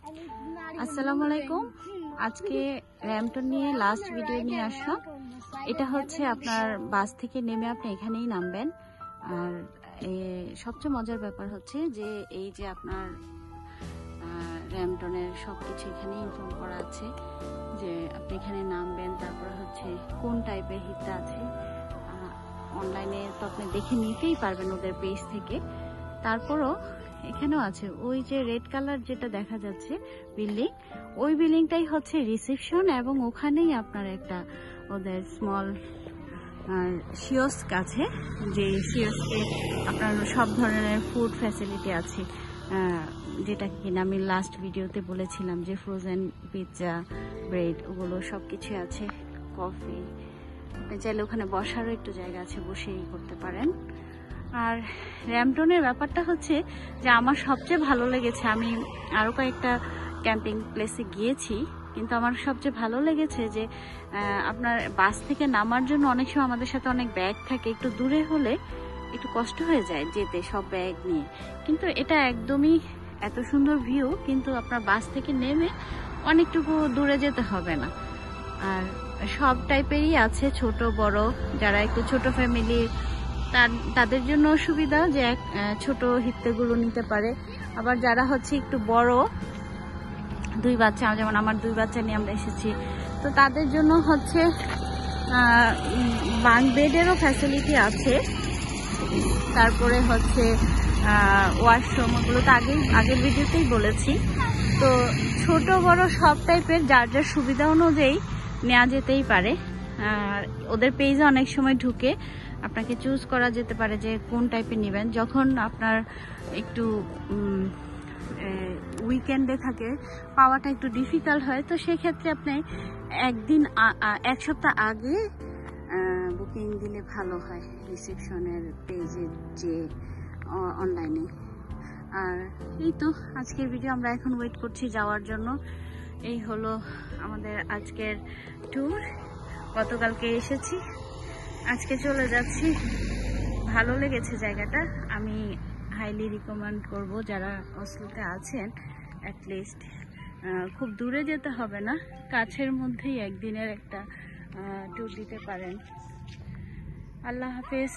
আসসালামু আলাইকুম। আজকে র্যামটন নিয়ে লাস্ট ভিডিও নিয়ে আসলাম। এটা হচ্ছে আপনার বাস থেকে নেমে আপনি এখানেই নামবেন। আর সবচেয়ে মজার ব্যাপার হচ্ছে যে এই যে আপনার র্যামটনের সবকিছু এখানে ইনফর্ম করা আছে যে আপনি এখানে নামবেন, তারপরে হচ্ছে কোন টাইপের হিটটা আছে অনলাইনে তো আপনি দেখে নিতেই পারবেন ওদের পেজ থেকে। তারপরও এখানেও আছে ওই যে রেড কালার যেটা দেখা যাচ্ছে বিল্ডিং, ওই বিল্ডিংটাই হচ্ছে রিসেপশন এবং ওখানেই আপনার একটা ওদের স্মল শিওস্ক আছে, যে শিওস্কে আপনার সব ধরনের ফুড ফ্যাসিলিটি আছে, যেটা কিনা আমি লাস্ট ভিডিওতে বলেছিলাম যে ফ্রোজেন পিৎজা, ব্রেড, ওগুলো সব কিছু আছে, কফি। আপনি চাইলে ওখানে বসারও একটু জায়গা আছে, বসেই করতে পারেন। আর র্যামটনের ব্যাপারটা হচ্ছে যে আমার সবচেয়ে ভালো লেগেছে, আমি আরও কয়েকটা ক্যাম্পিং প্লেসে গিয়েছি, কিন্তু আমার সবচেয়ে ভালো লেগেছে যে আপনার বাস থেকে নামার জন্য অনেক সময় আমাদের সাথে অনেক ব্যাগ থাকে, একটু দূরে হলে একটু কষ্ট হয়ে যায় যেতে সব ব্যাগ নিয়ে, কিন্তু এটা একদমই এত সুন্দর ভিউ, কিন্তু আপনার বাস থেকে নেমে অনেকটুকু দূরে যেতে হবে না। আর সব টাইপেরই আছে, ছোট বড়, যারা একটু ছোট ফ্যামিলি তাদের জন্য সুবিধা যে ছোট হিত্তেগুলো নিতে পারে। আবার যারা হচ্ছে একটু বড়, দুই বাচ্চা, যেমন আমার দুই বাচ্চা নিয়ে আমরা এসেছি, তো তাদের জন্য হচ্ছে বাঙ্ক বেডেরও ফ্যাসিলিটি আছে। তারপরে হচ্ছে ওয়াশরুম, ওগুলো তো আগের ভিডিওতেই বলেছি। তো ছোট বড় সব টাইপের যার যার সুবিধা অনুযায়ী নেওয়া যেতেই পারে। আর ওদের পেজে অনেক সময় ঢুকে আপনাকে চুজ করা যেতে পারে যে কোন টাইপের নেবেন। যখন আপনার একটু উইকেন্ডে থাকে, পাওয়াটা একটু ডিফিকাল্ট হয়, তো সেক্ষেত্রে আপনি এক সপ্তাহ আগে বুকিং দিলে ভালো হয় রিসেপশনের পেজে যে অনলাইনে। আর এই তো আজকের ভিডিও, আমরা এখন ওয়েট করছি যাওয়ার জন্য। এই হলো আমাদের আজকের ট্যুর। গতকালকে এসেছি, আজকে চলে যাচ্ছি। ভালো লেগেছে জায়গাটা, আমি হাইলি রিকমেন্ড করব যারা অসলোতে আছেন, অ্যাটলিস্ট খুব দূরে যেতে হবে না, কাছের মধ্যেই একদিনের একটা ট্যুর দিতে পারেন। আল্লাহ হাফেজ।